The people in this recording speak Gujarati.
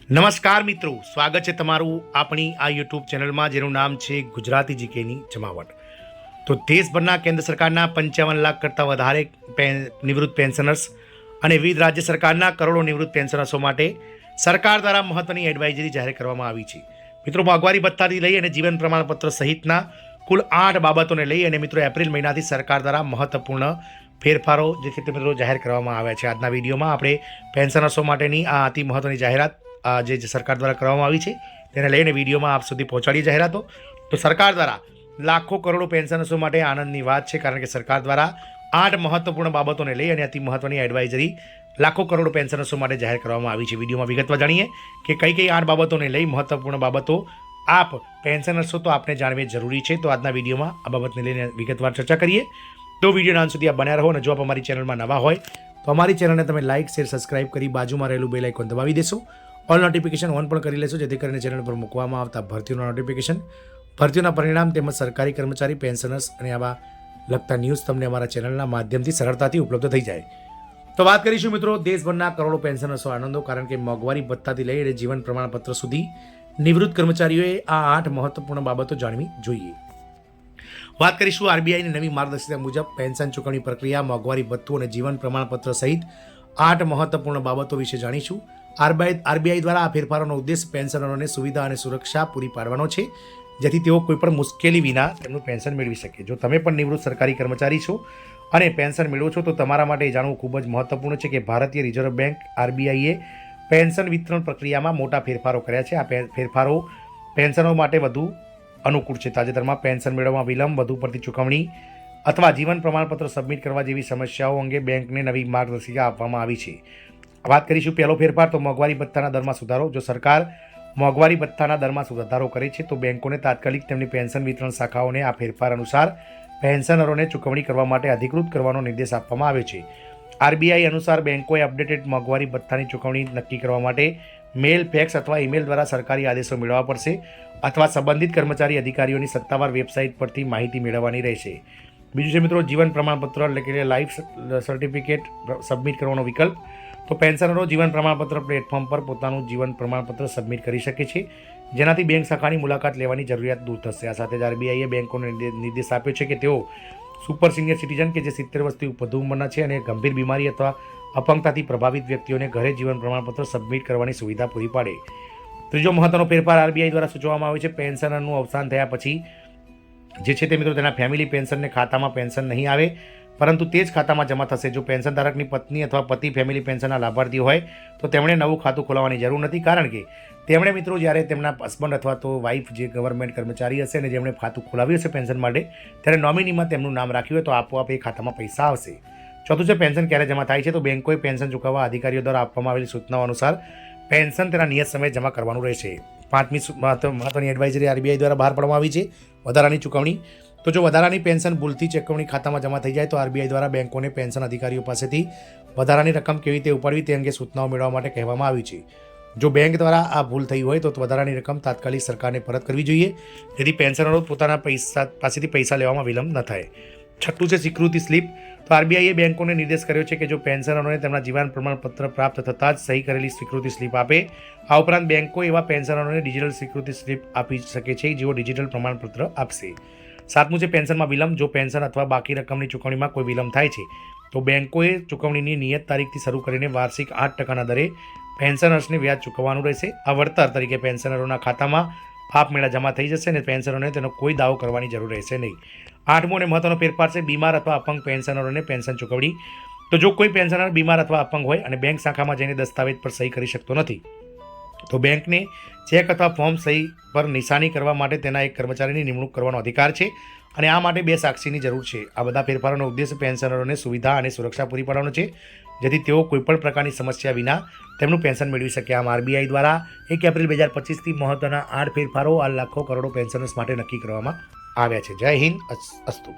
નમસ્કાર મિત્રો, સ્વાગત છે તમારું આપણી આ યુટ્યુબ ચેનલમાં જેનું નામ છે ગુજરાતી જીકેની જમાવટ। તો દેશભરના કેન્દ્ર સરકારના 55 લાખ કરતાં વધારે નિવૃત્ત પેન્શનર્સ અને વિવિધ રાજ્ય સરકારના કરોડો નિવૃત્ત પેન્શનર્સો માટે સરકાર દ્વારા મહત્વની એડવાઇઝરી જાહેર કરવામાં આવી છે। મિત્રો, મોંઘવારી ભથ્થાથી લઈ અને જીવન પ્રમાણપત્ર સહિતના કુલ 8 બાબતોને લઈ અને મિત્રો એપ્રિલ મહિનાથી સરકાર દ્વારા મહત્વપૂર્ણ ફેરફારો જે છે તે મિત્રો જાહેર કરવામાં આવ્યા છે। આજના વિડીયોમાં આપણે પેન્શનર્સો માટેની આ અતિ મહત્વની જાહેરાત જે સરકાર દ્વારા કરવામાં આવી છે તેને લઈને વિડીયોમાં આપ સુધી પહોંચાડી જાહેરાતો। તો સરકાર દ્વારા લાખો કરોડો પેન્શનર્સો માટે આનંદની વાત છે, કારણ કે સરકાર દ્વારા 8 મહત્વપૂર્ણ બાબતોને લઈ અને અતિ મહત્વની એડવાઇઝરી લાખો કરોડો પેન્શનર્સો માટે જાહેર કરવામાં આવી છે। વિડીયોમાં વિગતવાર જાણીએ કે કઈ કઈ 8 બાબતોને લઈ મહત્વપૂર્ણ બાબતો આપ પેન્શનર્સો તો આપને જાણવી જરૂરી છે। તો આજના વિડીયોમાં આ બાબતને લઈને વિગતવાર ચર્ચા કરીએ। તો વિડીયોના અંત સુધી આપ બન્યા રહો અને જો આપ અમારી ચેનલમાં નવા હોય તો અમારી ચેનલને તમે લાઇક, શેર, સબસ્ક્રાઇબ કરી બાજુમાં રહેલું બેલ આઇકોન દબાવી દેશો। ઓલ નોટિફિકેશન ઓન પણ કરી લેશો, જેથી કરીને ચેનલ પર મૂકવામાં આવતા ભરતીઓના નોટિફિકેશન, ભરતીઓના પરિણામ તેમજ સરકારી કર્મચારી, પેન્શનર્સ અને આવા લગતા ન્યૂઝ તમને અમારા ચેનલના માધ્યમથી સરળતાથી ઉપલબ્ધ થઈ જાય। તો વાત કરીશું મિત્રો દેશભરના કરોડો પેન્શનર્સો આનંદો, કારણ કે મોંઘવારી ભથ્થાથી લઈને જીવન પ્રમાણપત્ર સુધી નિવૃત્ત કર્મચારીઓએ આ 8 મહત્વપૂર્ણ બાબતો જાણવી જોઈએ। વાત કરીશું આરબીઆઈની નવી માર્ગદર્શિકા મુજબ પેન્શન ચૂકવણી પ્રક્રિયા, મોંઘવારી ભથ્થું અને જીવન પ્રમાણપત્ર સહિત 8 મહત્વપૂર્ણ બાબતો વિશે જાણીશું। આરબીઆઈ દ્વારા આ ફેરફારોનો ઉદ્દેશ પેન્શનરોને સુવિધા અને સુરક્ષા પૂરી પાડવાનો છે, જેથી તેઓ કોઈપણ મુશ્કેલી વિના તેમનું પેન્શન મેળવી શકે। જો તમે પણ નિવૃત્ત સરકારી કર્મચારી છો અને પેન્શન મેળવો છો તો તમારા માટે એ જાણવું ખૂબ જ મહત્વપૂર્ણ છે કે ભારતીય રિઝર્વ બેંક આરબીઆઈએ પેન્શન વિતરણ પ્રક્રિયામાં મોટા ફેરફારો કર્યા છે। આ ફેરફારો પેન્શનો માટે વધુ અનુકૂળ છે। તાજેતરમાં પેન્શન મેળવવામાં વિલંબ, વધુ પડતી ચૂકવણી અથવા જીવન પ્રમાણપત્ર સબમિટ કરવા જેવી સમસ્યાઓ અંગે બેંકને નવી માર્ગદર્શિકા આપવામાં આવી છે। વાત કરીશું પહેલો ફેરફાર, તો મોંઘવારી ભથ્થાના દરમાં સુધારો। જો સરકાર મોંઘવારી ભથ્થાના દરમાં સુધારો કરે છે તો બેંકોને તાત્કાલિક તેમની પેન્શન વિતરણ શાખાઓને આ ફેરફાર અનુસાર પેન્શનરોને ચૂકવણી કરવા માટે અધિકૃત કરવાનો નિર્દેશ આપવામાં આવ્યો છે। આરબીઆઈ અનુસાર બેંકોએ અપડેટેડ મોંઘવારી ભથ્થાની ચૂકવણી નક્કી કરવા માટે મેલ, ફેક્સ અથવા ઈમેલ દ્વારા સરકારી આદેશો મેળવવા પડશે અથવા સંબંધિત કર્મચારી અધિકારીઓની સત્તાવાર વેબસાઇટ પરથી માહિતી મેળવવાની રહેશે। બીજું છે મિત્રો જીવન પ્રમાણપત્ર એટલે કે લાઈફ સર્ટિફિકેટ સબમિટ કરવાનો વિકલ્પ। તો પેન્શનરો જીવન પ્રમાણપત્ર પ્લેટફોર્મ પર પોતાનું જીવન પ્રમાણપત્ર સબમિટ કરી શકે છે, જેનાથી બેંક શાખાની મુલાકાત લેવાની જરૂરિયાત દૂર થશે। આ સાથે જ આરબીઆઈએ બેંકોને નિર્દેશ આપ્યો છે કે તેઓ સુપર સિનિયર સિટીઝન કે જે 70 વર્ષથી વધુ ઉંમરના છે અને ગંભીર બીમારી અથવા અપંગતાથી પ્રભાવિત વ્યક્તિઓને ઘરે જીવન પ્રમાણપત્ર સબમિટ કરવાની સુવિધા પૂરી પાડે। ત્રીજો મહત્વનો ફેરફાર આરબીઆઈ દ્વારા સૂચવવામાં આવ્યો છે, પેન્શનરનું અવસાન થયા પછી જે છે તે મિત્રો તેના ફેમિલી પેન્શનને ખાતામાં પેન્શન નહીં આવે, પરંતુ તે જ ખાતામાં જમા થશે। જો પેન્શન ધારકની પત્ની અથવા પતિ ફેમિલી પેન્શનના લાભાર્થી હોય તો તેમણે નવું ખાતું ખોલાવવાની જરૂર નથી, કારણ કે તેમણે મિત્રો જ્યારે તેમના હસબન્ડ અથવા તો વાઇફ જે ગવર્મેન્ટ કર્મચારી હશે અને જેમણે ખાતું ખોલાવ્યું હશે પેન્શન માટે, ત્યારે નોમિનીમાં તેમનું નામ રાખ્યું હોય તો આપોઆપ એ ખાતામાં પૈસા આવશે। ચોથું છે પેન્શન ક્યારે જમા થાય છે, તો બેંકોએ પેન્શન ચૂકવવા અધિકારીઓ દ્વારા આપવામાં આવેલી સૂચનાઓ અનુસાર પેન્શન તેના નિયત સમયે જમા કરવાનું રહેશે। પાંચમી મહત્વની એડવાઇઝરી આરબીઆઈ દ્વારા બહાર પાડવામાં આવી છે, વધારાની ચૂકવણી। તો જો વધારાની પેન્શન ભૂલથી ચૂકવણી ખાતામાં જમા થઈ જાય તો આરબીઆઈ દ્વારા બેંકોને પેન્શન અધિકારીઓ પાસેથી વધારાની રકમ કેવી રીતે ઉપાડવી તે અંગે સૂચનાઓ મેળવવા માટે કહેવામાં આવ્યું છે। જો બેંક દ્વારા આ ભૂલ થઈ હોય તો વધારાની રકમ તાત્કાલિક સરકારને પરત કરવી જોઈએ, જેથી પેન્શનરો પોતાના પાસેથી પૈસા લેવામાં વિલંબ ન થાય। છઠ્ઠું છે સ્વીકૃતિ સ્લીપ। તો આરબીઆઈએ બેંકોને નિર્દેશ કર્યો છે કે જો પેન્શનરોને તેમના જીવન પ્રમાણપત્ર પ્રાપ્ત થતાં જ સહી કરેલી સ્વીકૃતિ સ્લીપ આપે। આ ઉપરાંત બેંકો એવા પેન્શનરોને ડિજિટલ સ્વીકૃતિ સ્લીપ આપી શકે છે જેઓ ડિજિટલ પ્રમાણપત્ર આપશે। સાતમું છે પેન્શનમાં વિલંબ। જો પેન્શન અથવા બાકી રકમની ચૂકવણીમાં કોઈ વિલંબ થાય છે તો બેંકોએ ચૂકવણીની નિયત તારીખથી શરૂ કરીને વાર્ષિક 8% દરે પેન્શનર્સને વ્યાજ ચૂકવવાનું રહેશે। આ વળતર તરીકે પેન્શનરોના ખાતામાં આપમેળા જમા થઈ જશે અને પેન્શનરોને તેનો કોઈ દાવો કરવાની જરૂર રહેશે નહીં। આઠમો અને મહત્વનો ફેરફાર છે બીમાર અથવા અપંગ પેન્શનરોને પેન્શન ચૂકવણી। તો જો કોઈ પેન્શનર બીમાર અથવા અપંગ હોય અને બેંક શાખામાં જઈને દસ્તાવેજ પર સહી કરી શકતો નથી તો બેંકને ચેક અથવા ફોર્મ સહી પર નિશાની કરવા માટે તેના એક કર્મચારીની નિમણૂક કરવાનો અધિકાર છે અને આ માટે 2 સાક્ષીની જરૂર છે। આ બધા ફેરફારોનો ઉદ્દેશ પેન્શનરોને સુવિધા અને સુરક્ષા પૂરી પાડવાનો છે, જેથી તેઓ કોઈપણ પ્રકારની સમસ્યા વિના તેમનું પેન્શન મેળવી શકે। આમ આરબીઆઈ દ્વારા 1 એપ્રિલ 2025થી મહત્વના 8 ફેરફારો આ લાખો કરોડો પેન્શનર્સ માટે નક્કી કરવામાં આવ્યા છે। જય હિન્દ, અસ્તુ।